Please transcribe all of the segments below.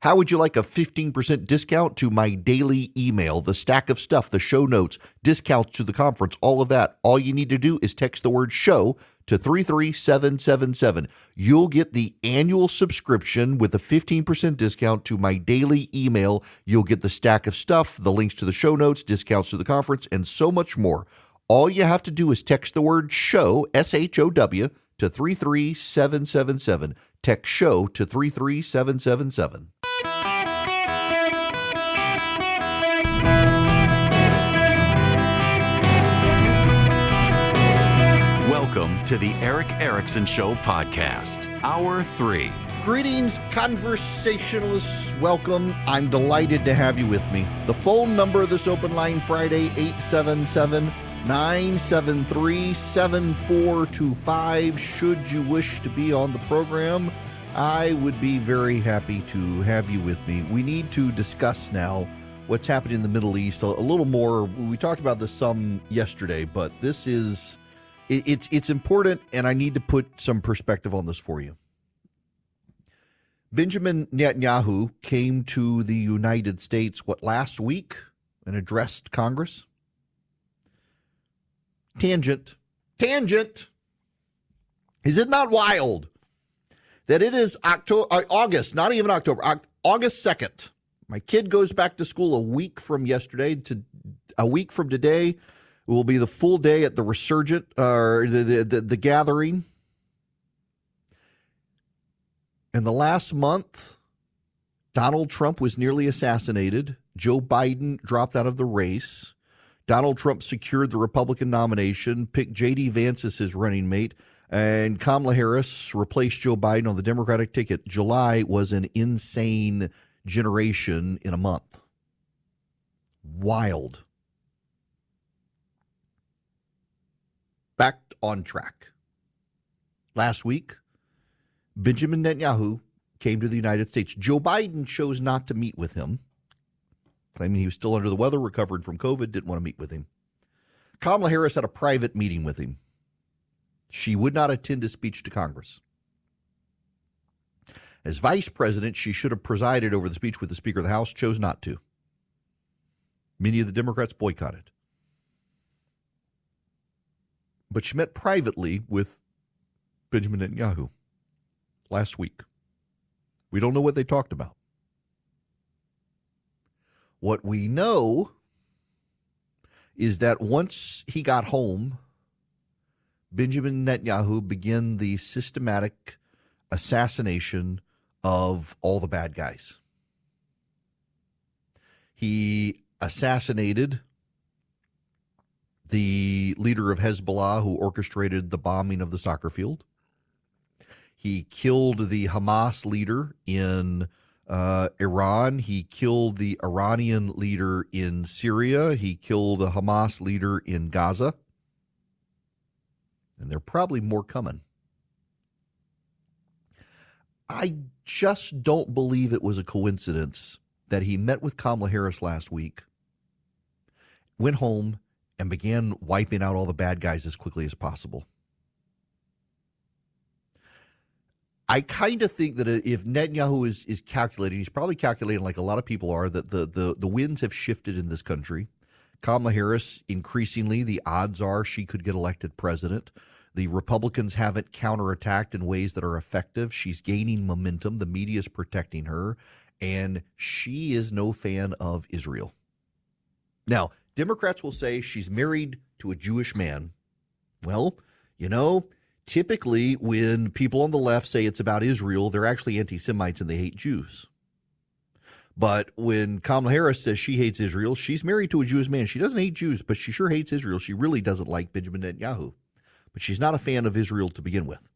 How would you like a 15% discount to my daily email, the stack of stuff, the show notes, discounts to the conference, all of that? All you need to do is text the word show to 33777. You'll get the annual subscription with a 15% discount to my daily email. You'll get the stack of stuff, the links to the show notes, discounts to the conference, and so much more. All you have to do is text the word show, SHOW, to 33777. Text show to 33777. Welcome to the Eric Erickson Show podcast, Hour 3. Greetings, conversationalists. Welcome. I'm delighted to have you with me. The phone number of this Open Line Friday, 877-973-7425. Should you wish to be on the program, I would be very happy to have you with me. We need to discuss now what's happening in the Middle East a little more. We talked about this some yesterday, but this is... It's important, and I need to put some perspective on this for you. Benjamin Netanyahu came to the United States, last week, and addressed Congress? Tangent. Is it not wild that it is August 2nd? My kid goes back to school a week from yesterday to a week from today. It will be the full day at the Resurgent, or the gathering. In the last month, Donald Trump was nearly assassinated. Joe Biden dropped out of the race. Donald Trump secured the Republican nomination, picked J.D. Vance as his running mate, and Kamala Harris replaced Joe Biden on the Democratic ticket. July was an insane generation in a month. Wild. Back on track. Last week, Benjamin Netanyahu came to the United States. Joe Biden chose not to meet with him, claiming he was still under the weather, recovered from COVID, didn't want to meet with him. Kamala Harris had a private meeting with him. She would not attend his speech to Congress. As vice president, she should have presided over the speech with the Speaker of the House, chose not to. Many of the Democrats boycotted. But she met privately with Benjamin Netanyahu last week. We don't know what they talked about. What we know is that once he got home, Benjamin Netanyahu began the systematic assassination of all the bad guys. He assassinated the leader of Hezbollah, who orchestrated the bombing of the soccer field. He killed the Hamas leader in Iran. He killed the Iranian leader in Syria. He killed the Hamas leader in Gaza. And there are probably more coming. I just don't believe it was a coincidence that he met with Kamala Harris last week, went home, and began wiping out all the bad guys as quickly as possible. I kind of think that if Netanyahu is calculating, he's probably calculating like a lot of people are, that the winds have shifted in this country. Kamala Harris, increasingly, the odds are she could get elected president. The Republicans haven't counterattacked in ways that are effective. She's gaining momentum. The media is protecting her, and she is no fan of Israel. Now, Democrats will say she's married to a Jewish man. Well, typically when people on the left say it's about Israel, they're actually anti-Semites and they hate Jews. But when Kamala Harris says she hates Israel, she's married to a Jewish man. She doesn't hate Jews, but she sure hates Israel. She really doesn't like Benjamin Netanyahu. But she's not a fan of Israel to begin with.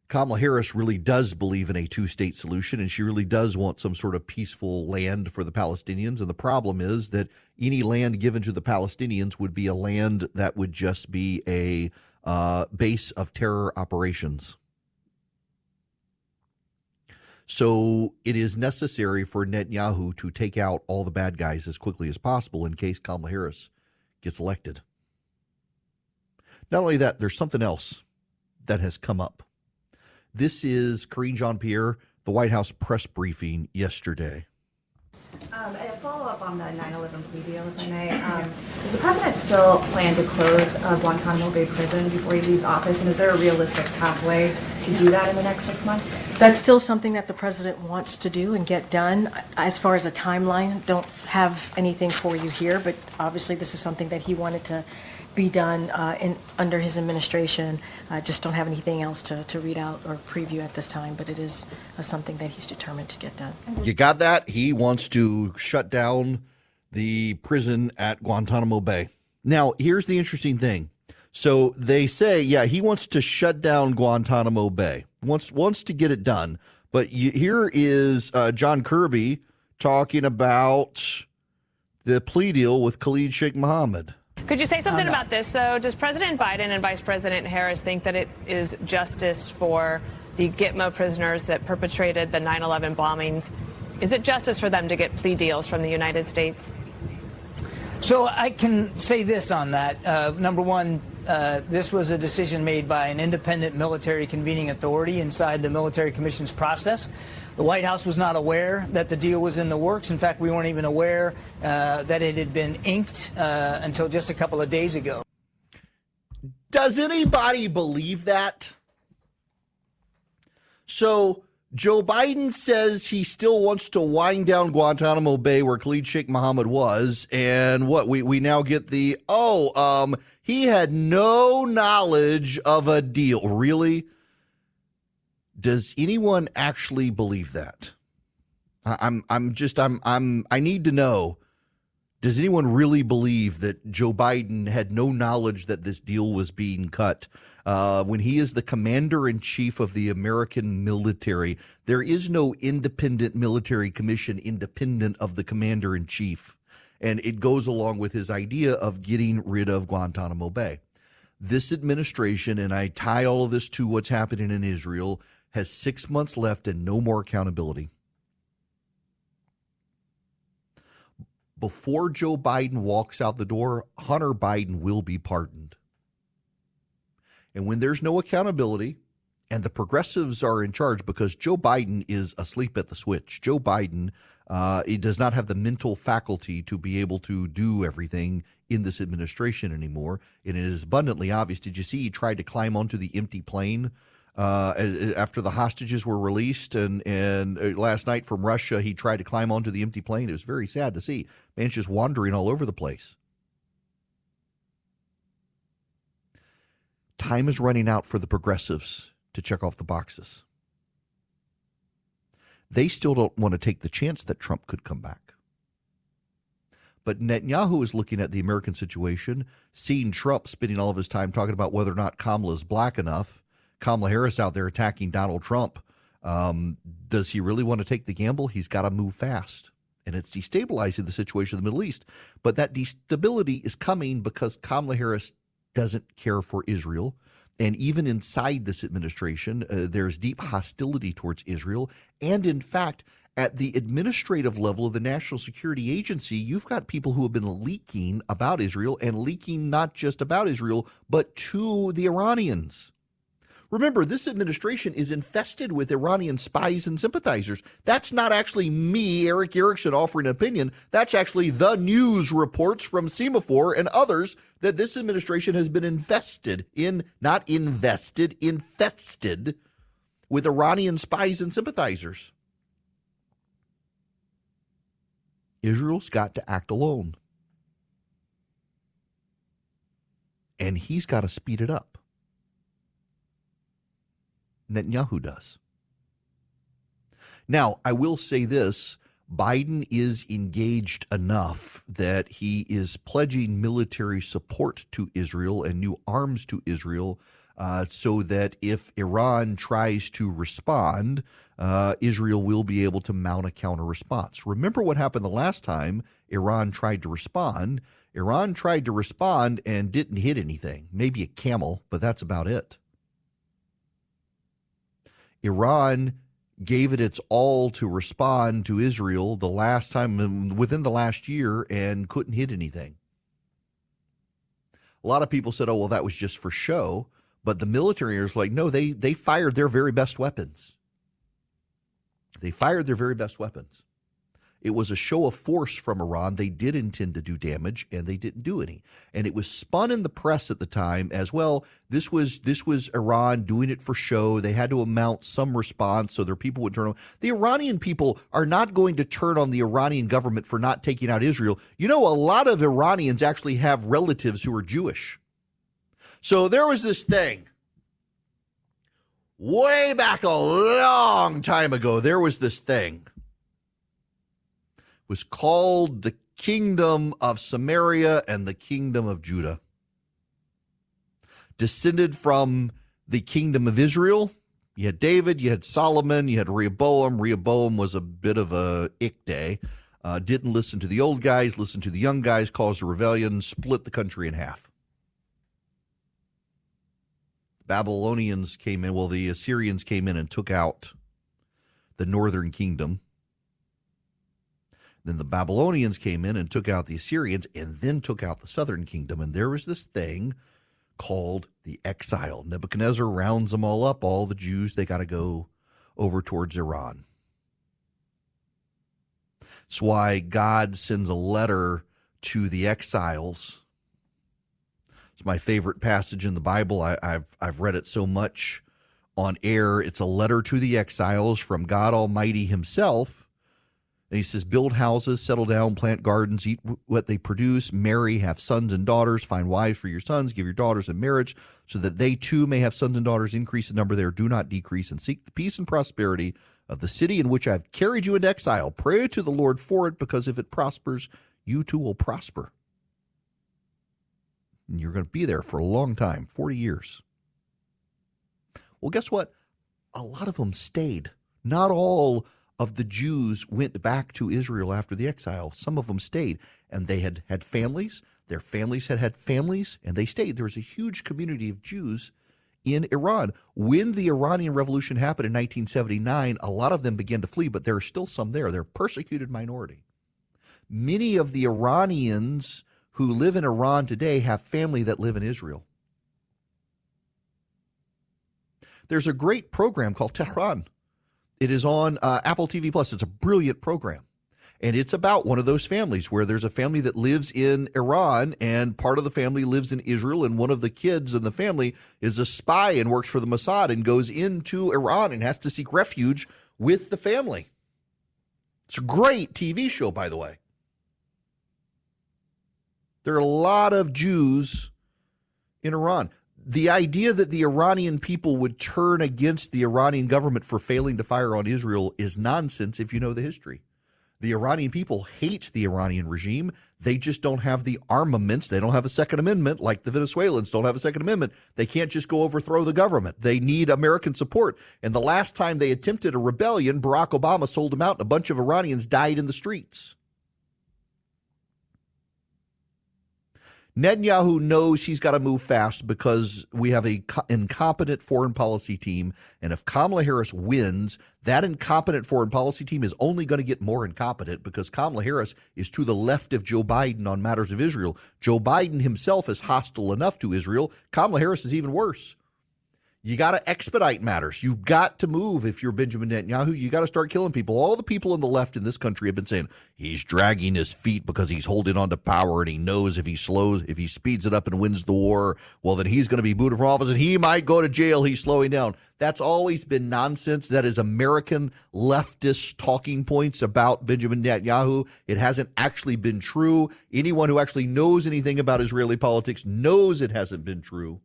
Kamala Harris really does believe in a two-state solution, and she really does want some sort of peaceful land for the Palestinians. And the problem is that any land given to the Palestinians would be a land that would just be a base of terror operations. So it is necessary for Netanyahu to take out all the bad guys as quickly as possible in case Kamala Harris gets elected. Not only that, there's something else that has come up. This is Karine Jean-Pierre, the White House press briefing yesterday. A follow-up on the 9/11 plea deal, if I may. Does the president still plan to close Guantanamo Bay prison before he leaves office? And is there a realistic pathway to do that in the next 6 months? That's still something that the president wants to do and get done. As far as a timeline, don't have anything for you here, but obviously this is something that he wanted to be done under his administration. Just don't have anything else to read out or preview at this time, but it is something that he's determined to get done. You got that? He wants to shut down the prison at Guantanamo Bay. Now, here's the interesting thing. So they say, yeah, he wants to shut down Guantanamo Bay, wants to get it done. But here is John Kirby talking about the plea deal with Khalid Sheikh Mohammed. Could you say something about this, though? Does President Biden and Vice President Harris think that it is justice for the Gitmo prisoners that perpetrated the 9/11 bombings? Is it justice for them to get plea deals from the United States? So I can say this on that. Number one, this was a decision made by an independent military convening authority inside the military commission's process. The White House was not aware that the deal was in the works. In fact, we weren't even aware that it had been inked until just a couple of days ago. Does anybody believe that? So Joe Biden says he still wants to wind down Guantanamo Bay where Khalid Sheikh Mohammed was. And what we now get he had no knowledge of a deal. Really? Does anyone actually believe that? I need to know. Does anyone really believe that Joe Biden had no knowledge that this deal was being cut? When he is the commander-in-chief of the American military, there is no independent military commission independent of the commander-in-chief. And it goes along with his idea of getting rid of Guantanamo Bay. This administration, and I tie all of this to what's happening in Israel, has 6 months left and no more accountability. Before Joe Biden walks out the door, Hunter Biden will be pardoned. And when there's no accountability and the progressives are in charge, because Joe Biden is asleep at the switch. Joe Biden he does not have the mental faculty to be able to do everything in this administration anymore. And it is abundantly obvious. Did you see he tried to climb onto the empty plane after the hostages were released, and last night from Russia, he tried to climb onto the empty plane. It was very sad to see. Man's just wandering all over the place. Time is running out for the progressives to check off the boxes. They still don't want to take the chance that Trump could come back. But Netanyahu is looking at the American situation, seeing Trump spending all of his time talking about whether or not Kamala is black enough. Kamala Harris out there attacking Donald Trump. Does he really want to take the gamble? He's got to move fast. And it's destabilizing the situation in the Middle East. But that destability is coming because Kamala Harris doesn't care for Israel. And even inside this administration, there's deep hostility towards Israel. And in fact, at the administrative level of the National Security Agency, you've got people who have been leaking about Israel, and leaking not just about Israel, but to the Iranians. Remember, this administration is infested with Iranian spies and sympathizers. That's not actually me, Eric Erickson, offering an opinion. That's actually the news reports from Semaphore and others that this administration has been infested with Iranian spies and sympathizers. Israel's got to act alone. And he's got to speed it up. Netanyahu does. Now, I will say this. Biden is engaged enough that he is pledging military support to Israel and new arms to Israel so that if Iran tries to respond, Israel will be able to mount a counter response. Remember what happened the last time Iran tried to respond? Iran tried to respond and didn't hit anything, maybe a camel, but that's about it. Iran gave it its all to respond to Israel the last time within the last year and couldn't hit anything. A lot of people said, oh, well, that was just for show. But the military is like, no, they fired their very best weapons. They fired their very best weapons. It was a show of force from Iran. They did intend to do damage, and they didn't do any. And it was spun in the press at the time as well. This was Iran doing it for show. They had to mount some response so their people would turn on. The Iranian people are not going to turn on the Iranian government for not taking out Israel. You know, a lot of Iranians actually have relatives who are Jewish. So there was this thing. Way back a long time ago, there was this thing. Was called the Kingdom of Samaria and the Kingdom of Judah. Descended from the Kingdom of Israel. You had David, you had Solomon, you had Rehoboam. Rehoboam was a bit of a ikday. Didn't listen to the old guys, listened to the young guys, caused a rebellion, split the country in half. Babylonians came in, the Assyrians came in and took out the northern kingdom. Then the Babylonians came in and took out the Assyrians and then took out the southern kingdom. And there was this thing called the exile. Nebuchadnezzar rounds them all up, all the Jews, they got to go over towards Iran. That's why God sends a letter to the exiles. It's my favorite passage in the Bible. I've read it so much on air. It's a letter to the exiles from God Almighty himself. And he says, build houses, settle down, plant gardens, eat what they produce, marry, have sons and daughters, find wives for your sons, give your daughters in marriage, so that they too may have sons and daughters, increase in number there, do not decrease, and seek the peace and prosperity of the city in which I've carried you into exile. Pray to the Lord for it, because if it prospers, you too will prosper. And you're going to be there for a long time, 40 years. Well, guess what? A lot of them stayed. Not all of the Jews went back to Israel after the exile. Some of them stayed, and they had families. Their families had families, and they stayed. There was a huge community of Jews in Iran. When the Iranian Revolution happened in 1979, a lot of them began to flee, but there are still some there. They're a persecuted minority. Many of the Iranians who live in Iran today have family that live in Israel. There's a great program called Tehran. It is on Apple TV Plus. It's a brilliant program. And it's about one of those families where there's a family that lives in Iran and part of the family lives in Israel, and one of the kids in the family is a spy and works for the Mossad and goes into Iran and has to seek refuge with the family. It's a great TV show, by the way. There are a lot of Jews in Iran. The idea that the Iranian people would turn against the Iranian government for failing to fire on Israel is nonsense if you know the history. The Iranian people hate the Iranian regime. They just don't have the armaments. They don't have a Second Amendment like the Venezuelans don't have a Second Amendment. They can't just go overthrow the government. They need American support. And the last time they attempted a rebellion, Barack Obama sold them out and a bunch of Iranians died in the streets. Netanyahu knows he's got to move fast because we have an incompetent foreign policy team. And if Kamala Harris wins, that incompetent foreign policy team is only going to get more incompetent because Kamala Harris is to the left of Joe Biden on matters of Israel. Joe Biden himself is hostile enough to Israel. Kamala Harris is even worse. You got to expedite matters. You've got to move if you're Benjamin Netanyahu. You got to start killing people. All the people on the left in this country have been saying he's dragging his feet because he's holding on to power and he knows if he speeds it up and wins the war, well, then he's going to be booted from office and he might go to jail. He's slowing down. That's always been nonsense. That is American leftist talking points about Benjamin Netanyahu. It hasn't actually been true. Anyone who actually knows anything about Israeli politics knows it hasn't been true.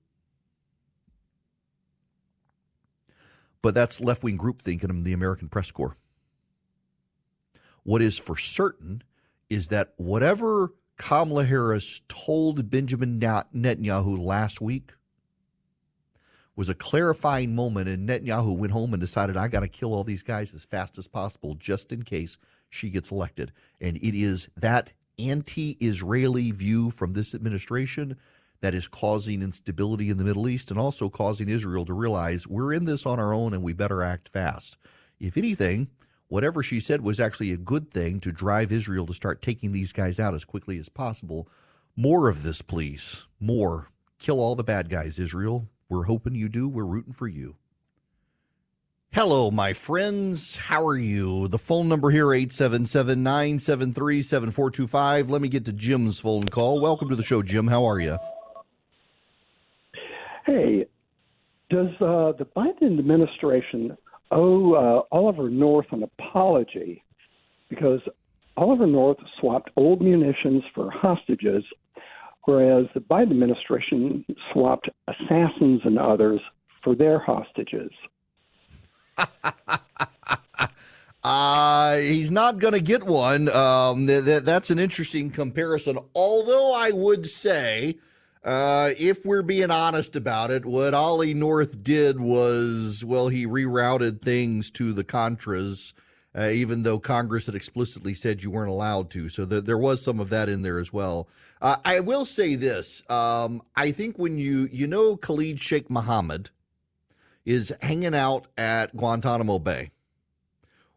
But that's left-wing groupthink in the American press corps. What is for certain is that whatever Kamala Harris told Benjamin Netanyahu last week was a clarifying moment, and Netanyahu went home and decided, I got to kill all these guys as fast as possible just in case she gets elected. And it is that anti-Israeli view from this administration that is causing instability in the Middle East and also causing Israel to realize we're in this on our own and we better act fast. If anything, whatever she said was actually a good thing to drive Israel to start taking these guys out as quickly as possible. More of this, please. More. Kill all the bad guys, Israel. We're hoping you do. We're rooting for you. Hello, my friends. How are you? The phone number here, 877-973-7425. Let me get to Jim's phone call. Welcome to the show, Jim. How are you? Hey, does the Biden administration owe Oliver North an apology? Because Oliver North swapped old munitions for hostages, whereas the Biden administration swapped assassins and others for their hostages. He's not going to get one. That's an interesting comparison. Although I would say, if we're being honest about it, what Ollie North did was, well, he rerouted things to the Contras, even though Congress had explicitly said you weren't allowed to. So there was some of that in there as well. I will say this. I think when you know Khalid Sheikh Mohammed is hanging out at Guantanamo Bay.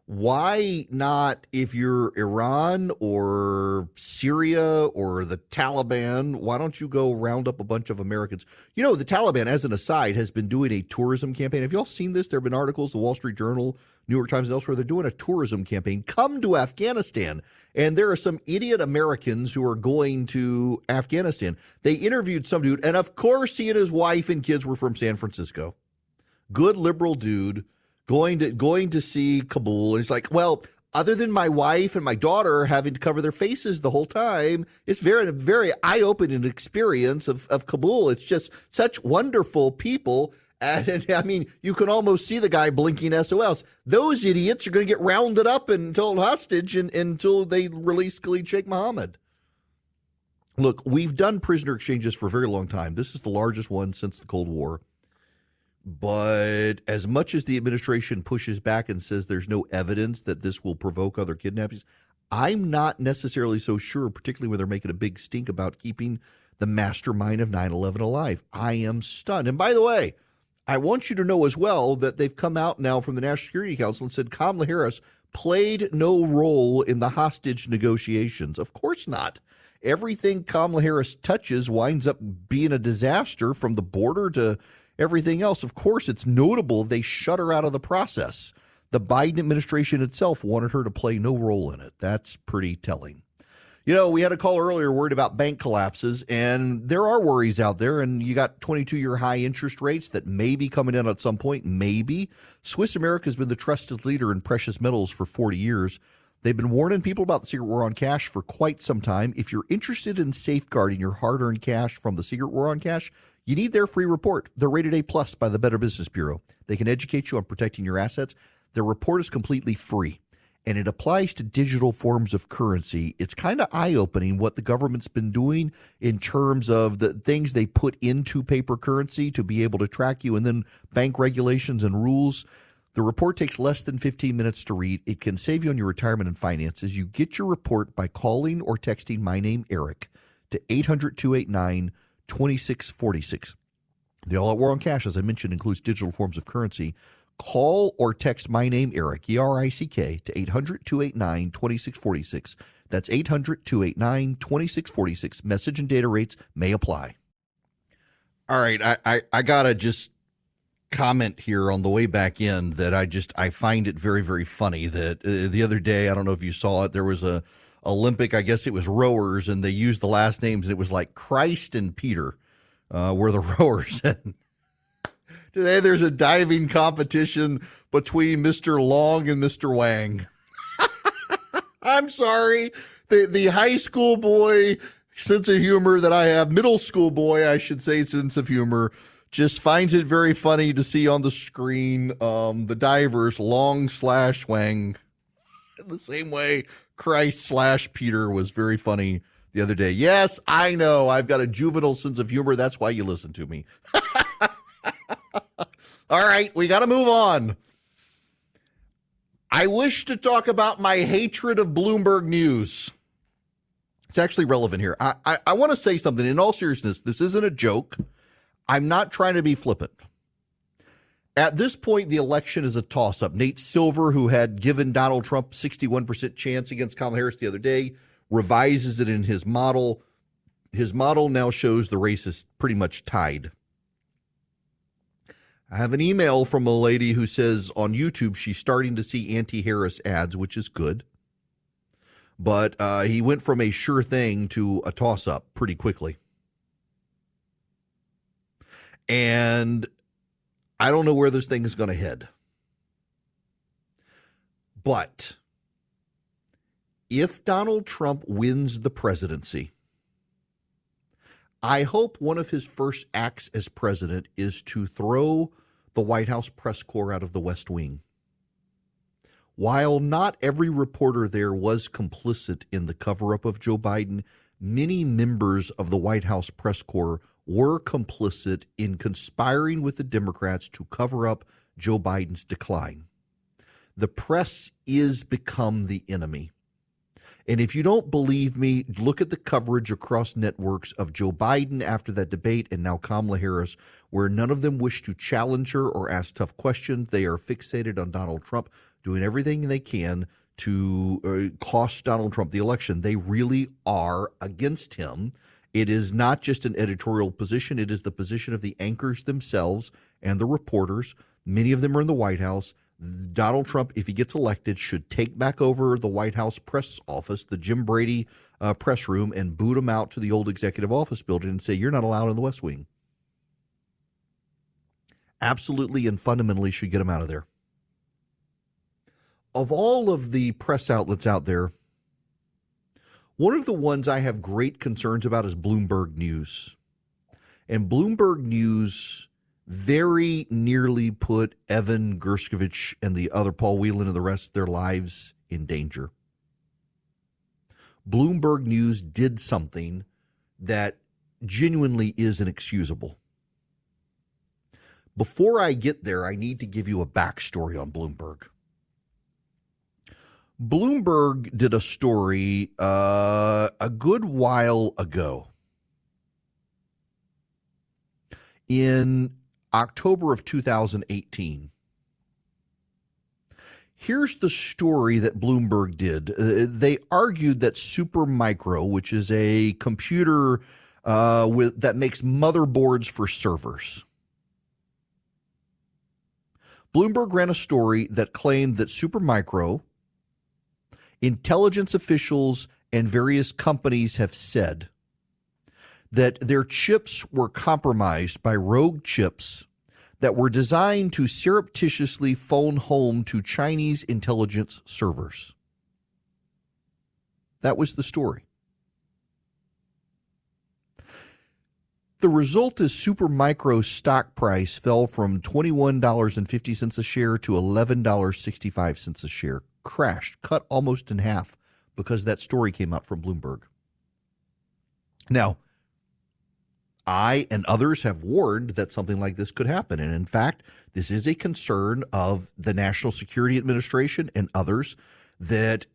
Why not, if you're Iran or Syria or the Taliban, why don't you go round up a bunch of Americans? You know, the Taliban, as an aside, has been doing a tourism campaign. Have you all seen this? There have been articles, the Wall Street Journal, New York Times, and elsewhere. They're doing a tourism campaign. Come to Afghanistan. And there are some idiot Americans who are going to Afghanistan. They interviewed some dude, and of course he and his wife and kids were from San Francisco. Good liberal dude going to see Kabul. And he's like, well, other than my wife and my daughter having to cover their faces the whole time, it's very eye-opening experience of Kabul. It's just such wonderful people. And I mean, you can almost see the guy blinking SOS. Those idiots are going to get rounded up and held hostage until they release Khalid Sheikh Mohammed. Look, we've done prisoner exchanges for a very long time. This is the largest one since the Cold War. But as much as the administration pushes back and says there's no evidence that this will provoke other kidnappings, I'm not necessarily so sure, particularly when they're making a big stink about keeping the mastermind of 9/11 alive. I am stunned. And by the way, I want you to know as well that they've come out now from the National Security Council and said Kamala Harris played no role in the hostage negotiations. Of course not. Everything Kamala Harris touches winds up being a disaster, from the border to everything else. Of course, it's notable they shut her out of the process. The Biden administration itself wanted her to play no role in it. That's pretty telling. You know, we had a call earlier worried about bank collapses, and there are worries out there, and you got 22-year high interest rates that may be coming in at some point, maybe. Swiss America has been the trusted leader in precious metals for 40 years. They've been warning people about the secret war on cash for quite some time. If you're interested in safeguarding your hard-earned cash from the secret war on cash, you need their free report. They're rated A+ by the Better Business Bureau. They can educate you on protecting your assets. Their report is completely free, and it applies to digital forms of currency. It's kind of eye-opening what the government's been doing in terms of the things they put into paper currency to be able to track you, and then bank regulations and rules. The report takes less than 15 minutes to read. It can save you on your retirement and finances. You get your report by calling or texting my name, Eric, to 800-289-2646. The All Out War on Cash, as I mentioned, includes digital forms of currency. Call or text my name, Eric, E-R-I-C-K, to 800-289-2646. That's 800-289-2646. Message and data rates may apply. All right, I got to just comment here on the way back in that I find it very, very funny that the other day, I don't know if you saw it, there was a Olympic, I guess it was rowers, and they used the last names, and it was like Christ and Peter were the rowers. And today there's a diving competition between Mr. Long and Mr. Wang. I'm sorry. The high school boy sense of humor that I have, middle school boy, I should say, sense of humor, just finds it very funny to see on the screen the divers, Long/Wang, in the same way Christ/Peter was very funny the other day. Yes, I know. I've got a juvenile sense of humor. That's why you listen to me. All right, we got to move on. I wish to talk about my hatred of Bloomberg News. It's actually relevant here. I want to say something. In all seriousness, this isn't a joke. I'm not trying to be flippant. At this point, the election is a toss-up. Nate Silver, who had given Donald Trump 61% chance against Kamala Harris the other day, revises it in his model. His model now shows the race is pretty much tied. I have an email from a lady who says on YouTube she's starting to see anti-Harris ads, which is good. But he went from a sure thing to a toss-up pretty quickly. And I don't know where this thing is going to head. But if Donald Trump wins the presidency, I hope one of his first acts as president is to throw the White House press corps out of the West Wing. While not every reporter there was complicit in the cover-up of Joe Biden, many members of the White House press corps were complicit in conspiring with the Democrats to cover up Joe Biden's decline. The press is become the enemy. And if you don't believe me, look at the coverage across networks of Joe Biden after that debate and now Kamala Harris, where none of them wish to challenge her or ask tough questions. They are fixated on Donald Trump, doing everything they can to cost Donald Trump the election. They really are against him. It is not just an editorial position. It is the position of the anchors themselves and the reporters. Many of them are in the White House. Donald Trump, if he gets elected, should take back over the White House press office, the Jim Brady press room, and boot him out to the old executive office building and say, you're not allowed in the West Wing. Absolutely and fundamentally should get him out of there. Of all of the press outlets out there, one of the ones I have great concerns about is Bloomberg News. And Bloomberg News very nearly put Evan Gershkovich and the other Paul Whelan and the rest of their lives in danger. Bloomberg News did something that genuinely is inexcusable. Before I get there, I need to give you a backstory on Bloomberg. Bloomberg did a story a good while ago. In October of 2018. Here's the story that Bloomberg did. They argued that Supermicro, which is a computer that makes motherboards for servers. Bloomberg ran a story that claimed that Supermicro, intelligence officials, and various companies have said that their chips were compromised by rogue chips that were designed to surreptitiously phone home to Chinese intelligence servers. That was the story. The result is Supermicro's stock price fell from $21.50 a share to $11.65 a share. Crashed, cut almost in half because that story came out from Bloomberg. Now, I and others have warned that something like this could happen. And in fact, this is a concern of the National Security Administration and others that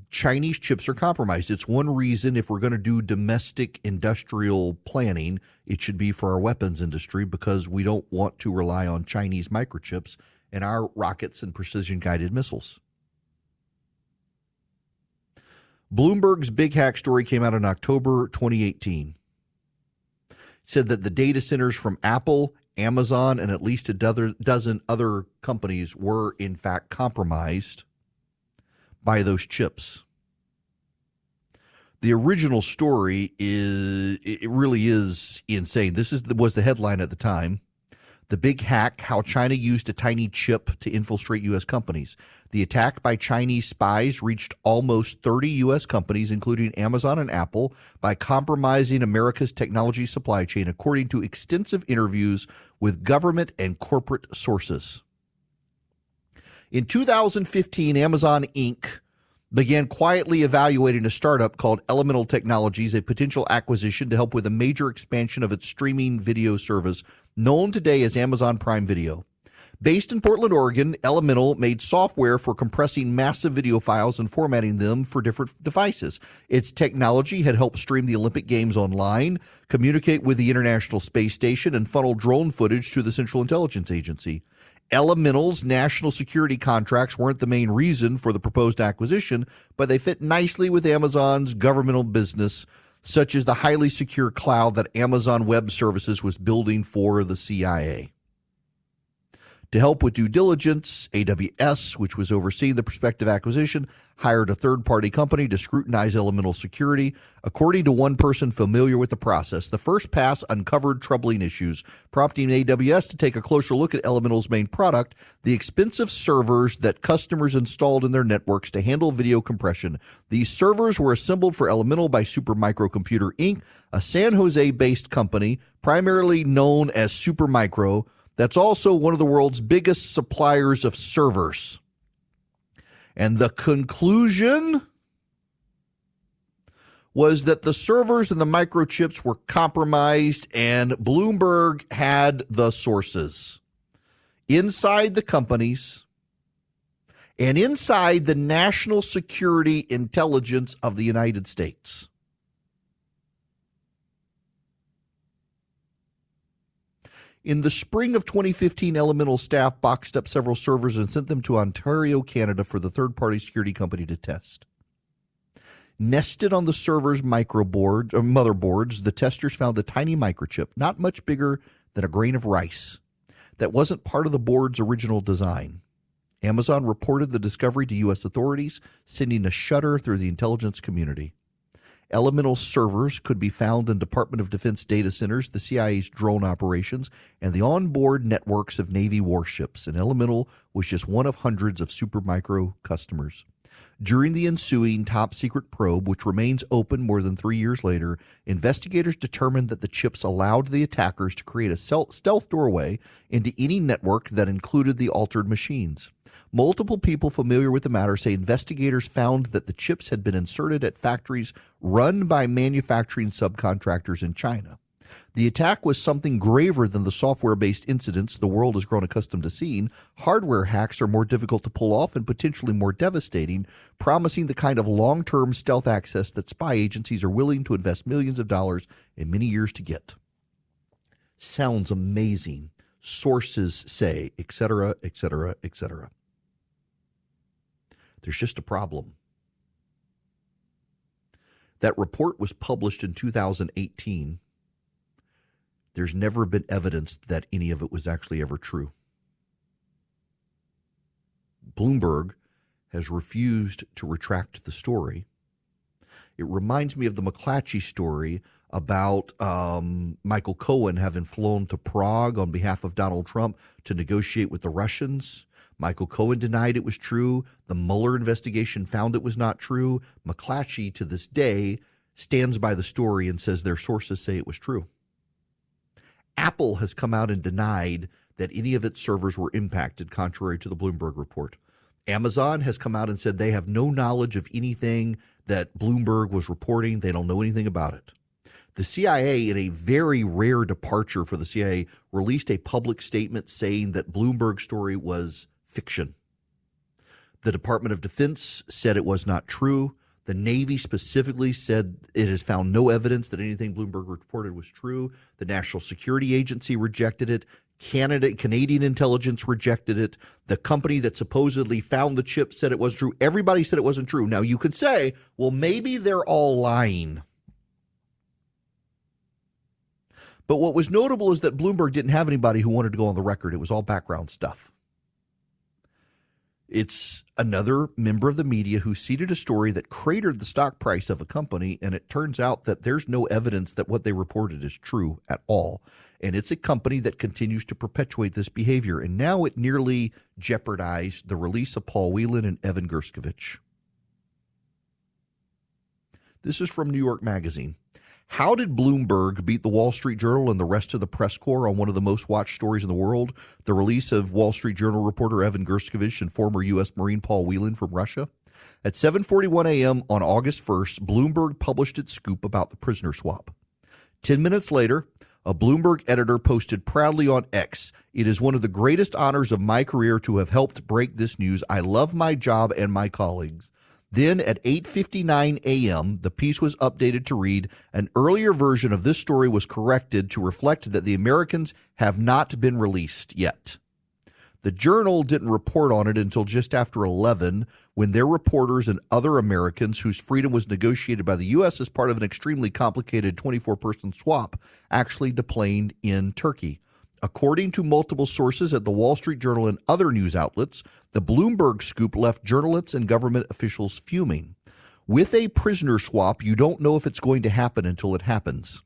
Chinese chips are compromised. It's one reason if we're going to do domestic industrial planning, it should be for our weapons industry because we don't want to rely on Chinese microchips in our rockets and precision-guided missiles. Bloomberg's big hack story came out in October 2018. Said that the data centers from Apple, Amazon, and at least a dozen other companies were, in fact, compromised by those chips. The original story really is insane. This was the headline at the time. The big hack, how China used a tiny chip to infiltrate U.S. companies. The attack by Chinese spies reached almost 30 U.S. companies, including Amazon and Apple, by compromising America's technology supply chain, according to extensive interviews with government and corporate sources. In 2015, Amazon Inc. began quietly evaluating a startup called Elemental Technologies, a potential acquisition to help with a major expansion of its streaming video service, known today as Amazon Prime Video. Based in Portland, Oregon, Elemental made software for compressing massive video files and formatting them for different devices. Its technology had helped stream the Olympic Games online, communicate with the International Space Station, and funnel drone footage to the Central Intelligence Agency. Elemental's national security contracts weren't the main reason for the proposed acquisition, but they fit nicely with Amazon's governmental business, such as the highly secure cloud that Amazon Web Services was building for the CIA. To help with due diligence, AWS, which was overseeing the prospective acquisition, hired a third-party company to scrutinize Elemental security. According to one person familiar with the process, the first pass uncovered troubling issues, prompting AWS to take a closer look at Elemental's main product, the expensive servers that customers installed in their networks to handle video compression. These servers were assembled for Elemental by Supermicro Computer Inc., a San Jose-based company primarily known as Supermicro, that's also one of the world's biggest suppliers of servers. And the conclusion was that the servers and the microchips were compromised, and Bloomberg had the sources inside the companies and inside the national security intelligence of the United States. In the spring of 2015, Elemental staff boxed up several servers and sent them to Ontario, Canada for the third-party security company to test. Nested on the server's motherboards, the testers found a tiny microchip, not much bigger than a grain of rice, that wasn't part of the board's original design. Amazon reported the discovery to U.S. authorities, sending a shudder through the intelligence community. Elemental servers could be found in Department of Defense data centers, the CIA's drone operations, and the onboard networks of Navy warships, and Elemental was just one of hundreds of Supermicro customers. During the ensuing top-secret probe, which remains open more than 3 years later, investigators determined that the chips allowed the attackers to create a stealth doorway into any network that included the altered machines. Multiple people familiar with the matter say investigators found that the chips had been inserted at factories run by manufacturing subcontractors in China. The attack was something graver than the software-based incidents the world has grown accustomed to seeing. Hardware hacks are more difficult to pull off and potentially more devastating, promising the kind of long-term stealth access that spy agencies are willing to invest millions of dollars and many years to get. Sounds amazing. Sources say, etc., etc., etc. There's just a problem. That report was published in 2018. There's never been evidence that any of it was actually ever true. Bloomberg has refused to retract the story. It reminds me of the McClatchy story about Michael Cohen having flown to Prague on behalf of Donald Trump to negotiate with the Russians. Michael Cohen denied it was true. The Mueller investigation found it was not true. McClatchy, to this day, stands by the story and says their sources say it was true. Apple has come out and denied that any of its servers were impacted, contrary to the Bloomberg report. Amazon has come out and said they have no knowledge of anything that Bloomberg was reporting. They don't know anything about it. The CIA, in a very rare departure for the CIA, released a public statement saying that Bloomberg's story was fiction. The Department of Defense said it was not true. The Navy specifically said it has found no evidence that anything Bloomberg reported was true. The National Security Agency rejected it. Canadian intelligence rejected it. The company that supposedly found the chip said it was true. Everybody said it wasn't true. Now, you could say, well, maybe they're all lying. But what was notable is that Bloomberg didn't have anybody who wanted to go on the record. It was all background stuff. It's another member of the media who seeded a story that cratered the stock price of a company, and it turns out that there's no evidence that what they reported is true at all. And it's a company that continues to perpetuate this behavior, and now it nearly jeopardized the release of Paul Whelan and Evan Gershkovich. This is from New York Magazine. How did Bloomberg beat the Wall Street Journal and the rest of the press corps on one of the most watched stories in the world, the release of Wall Street Journal reporter Evan Gershkovich and former U.S. Marine Paul Whelan from Russia? At 7:41 a.m. on August 1st, Bloomberg published its scoop about the prisoner swap. 10 minutes later, a Bloomberg editor posted proudly on X, "It is one of the greatest honors of my career to have helped break this news. I love my job and my colleagues." Then at 8:59 a.m., the piece was updated to read, "An earlier version of this story was corrected to reflect that the Americans have not been released yet." The Journal didn't report on it until just after 11, when their reporters and other Americans whose freedom was negotiated by the U.S. as part of an extremely complicated 24-person swap actually deplaned in Turkey. According to multiple sources at the Wall Street Journal and other news outlets, the Bloomberg scoop left journalists and government officials fuming. With a prisoner swap, you don't know if it's going to happen until it happens.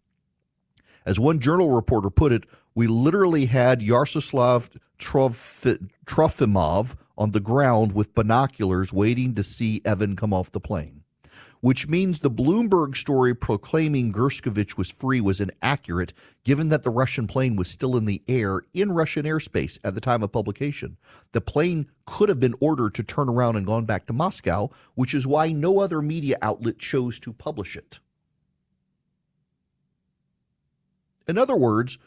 As one journal reporter put it, we literally had Yaroslav Trofimov on the ground with binoculars waiting to see Evan come off the plane, which means the Bloomberg story proclaiming Gerskovich was free was inaccurate, given that the Russian plane was still in the air in Russian airspace at the time of publication. The plane could have been ordered to turn around and gone back to Moscow, which is why no other media outlet chose to publish it. In other words,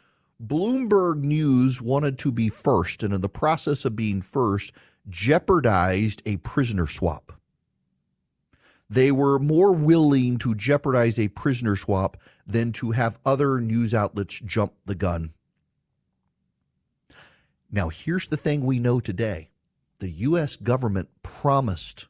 Bloomberg News wanted to be first, and in the process of being first, jeopardized a prisoner swap. They were more willing to jeopardize a prisoner swap than to have other news outlets jump the gun. Now, here's the thing we know today. The U.S. government promised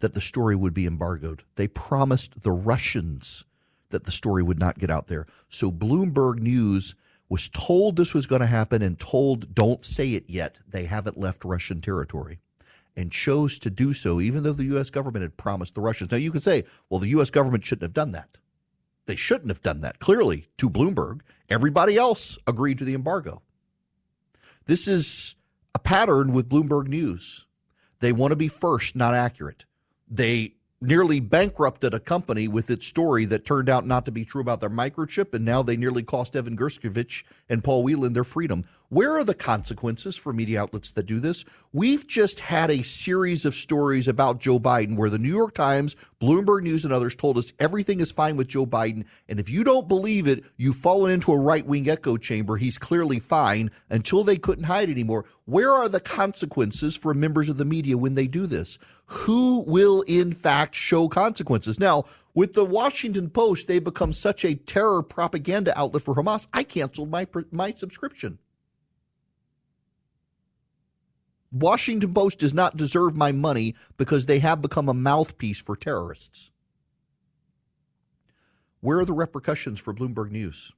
that the story would be embargoed. They promised the Russians that the story would not get out there. So Bloomberg News was told this was going to happen and told, don't say it yet. They haven't left Russian territory, and chose to do so even though the U.S. government had promised the Russians. Now, you could say, well, the U.S. government shouldn't have done that. They shouldn't have done that, clearly, to Bloomberg. Everybody else agreed to the embargo. This is a pattern with Bloomberg News. They want to be first, not accurate. They nearly bankrupted a company with its story that turned out not to be true about their microchip, and now they nearly cost Evan Gerskovich and Paul Whelan their freedom. Where are the consequences for media outlets that do this? We've just had a series of stories about Joe Biden where the New York Times, Bloomberg News, and others told us everything is fine with Joe Biden, and if you don't believe it, you've fallen into a right-wing echo chamber. He's clearly fine, until they couldn't hide anymore. Where are the consequences for members of the media when they do this? Who will, in fact, show consequences? Now, with the Washington Post, they've become such a terror propaganda outlet for Hamas, I canceled my subscription. Washington Post does not deserve my money because they have become a mouthpiece for terrorists. Where are the repercussions for Bloomberg News?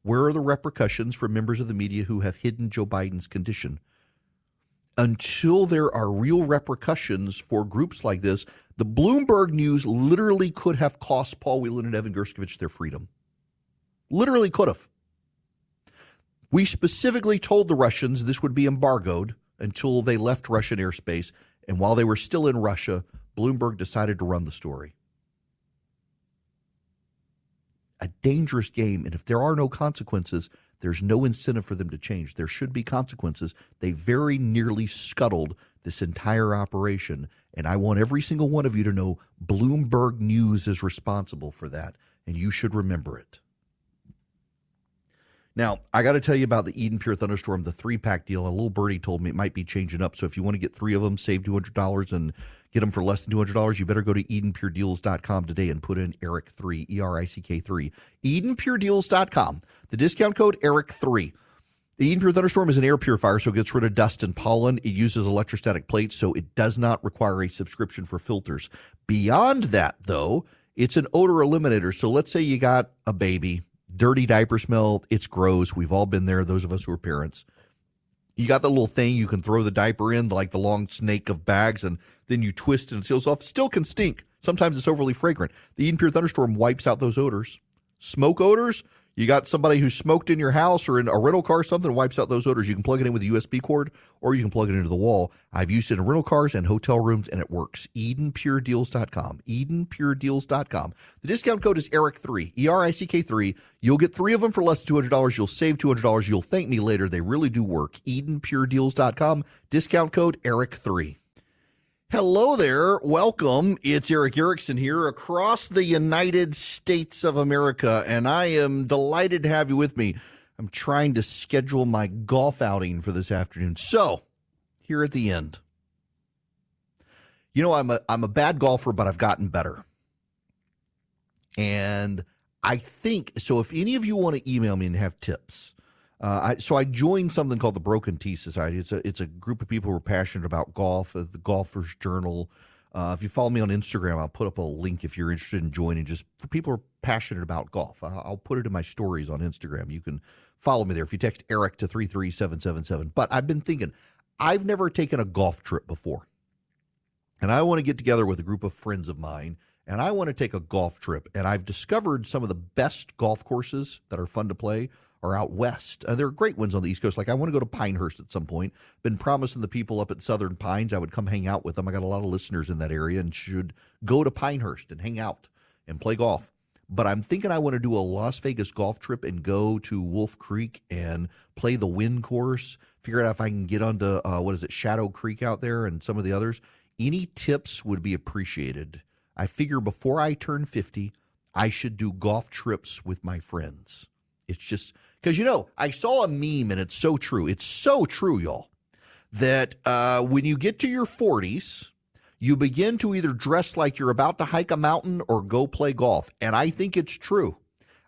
Where are the repercussions for members of the media who have hidden Joe Biden's condition? Until there are real repercussions for groups like this, the Bloomberg News literally could have cost Paul Whelan and Evan Gerskovich their freedom. Literally could have. We specifically told the Russians this would be embargoed until they left Russian airspace, and while they were still in Russia, Bloomberg decided to run the story. A dangerous game, and if there are no consequences, there's no incentive for them to change. There should be consequences. They very nearly scuttled this entire operation, and I want every single one of you to know Bloomberg News is responsible for that, and you should remember it. Now, I got to tell you about the Eden Pure Thunderstorm, the 3-pack deal. A little birdie told me it might be changing up. So if you want to get 3 of them, save $200 and get them for less than $200, you better go to EdenPureDeals.com today and put in ERIC3, ERICK3. EdenPureDeals.com. The discount code ERIC3. The Eden Pure Thunderstorm is an air purifier, so it gets rid of dust and pollen. It uses electrostatic plates, so it does not require a subscription for filters. Beyond that, though, it's an odor eliminator. So let's say you got a baby. Dirty diaper smell, it's gross. We've all been there, those of us who are parents. You got the little thing you can throw the diaper in, like the long snake of bags, and then you twist and it seals off. Still can stink. Sometimes it's overly fragrant. The Eden Pure Thunderstorm wipes out those odors. Smoke odors, you got somebody who smoked in your house or in a rental car or something, wipes out those odors. You can plug it in with a USB cord or you can plug it into the wall. I've used it in rental cars and hotel rooms, and it works. EdenPureDeals.com. EdenPureDeals.com. The discount code is ERIC3, ERICK3. You'll get 3 of them for less than $200. You'll save $200. You'll thank me later. They really do work. EdenPureDeals.com. Discount code ERIC3. Hello there. Welcome. It's Eric Erickson here across the United States of America, and I am delighted to have you with me. I'm trying to schedule my golf outing for this afternoon. So, here at the end. You know, I'm a bad golfer, but I've gotten better. And I think, so if any of you want to email me and have tips, I joined something called the Broken Tee Society. It's a group of people who are passionate about golf, the Golfer's Journal. If you follow me on Instagram, I'll put up a link if you're interested in joining. Just for people who are passionate about golf, I'll put it in my stories on Instagram. You can follow me there if you text Eric to 33777. But I've been thinking, I've never taken a golf trip before. And I want to get together with a group of friends of mine, and I want to take a golf trip. And I've discovered some of the best golf courses that are fun to play are out west. There are great ones on the East Coast. Like I want to go to Pinehurst at some point. Been promising the people up at Southern Pines I would come hang out with them. I got a lot of listeners in that area and should go to Pinehurst and hang out and play golf. But I'm thinking I want to do a Las Vegas golf trip and go to Wolf Creek and play the Wind course, figure out if I can get onto, Shadow Creek out there and some of the others. Any tips would be appreciated. I figure before I turn 50, I should do golf trips with my friends. It's just because, I saw a meme and it's so true. It's so true, y'all, that when you get to your 40s, you begin to either dress like you're about to hike a mountain or go play golf. And I think it's true.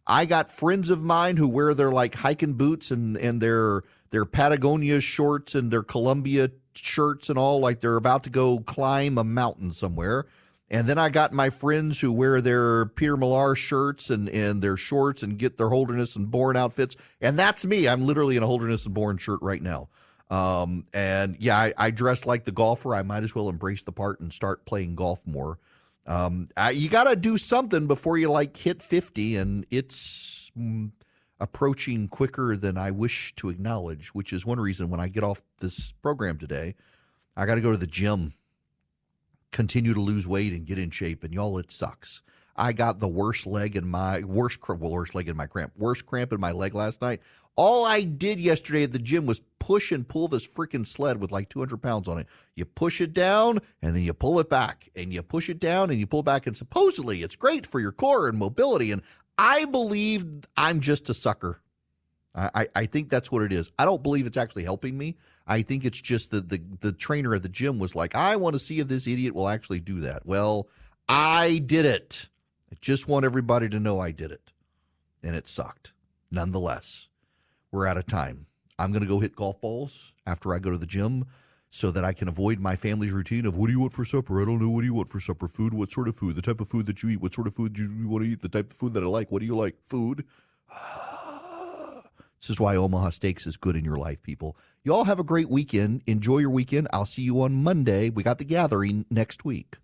I got friends of mine who wear their like hiking boots and their Patagonia shorts and their Columbia shirts and all, like they're about to go climb a mountain somewhere. And then I got my friends who wear their Peter Millar shirts and their shorts and get their Holderness and Bourne outfits. And that's me. I'm literally in a Holderness and Bourne shirt right now. I dress like the golfer. I might as well embrace the part and start playing golf more. You got to do something before you hit 50, and it's approaching quicker than I wish to acknowledge, which is one reason when I get off this program today, I got to go to the gym, continue to lose weight and get in shape. And y'all, it sucks. I got the worst cramp in my leg last night. All I did yesterday at the gym was push and pull this freaking sled with like 200 pounds on it. You push it down and then you pull it back, and you push it down and you pull back. And supposedly it's great for your core and mobility. And I believe I'm just a sucker. I think that's what it is. I don't believe it's actually helping me. I think it's just the trainer at the gym was like, I want to see if this idiot will actually do that. Well, I did it. I just want everybody to know I did it. And it sucked. Nonetheless, we're out of time. I'm going to go hit golf balls after I go to the gym so that I can avoid my family's routine of, what do you want for supper? I don't know. What do you want for supper? Food? What sort of food? The type of food that you eat? What sort of food do you want to eat? The type of food that I like? What do you like? Food? This is why Omaha Steaks is good in your life, people. You all have a great weekend. Enjoy your weekend. I'll see you on Monday. We got the gathering next week.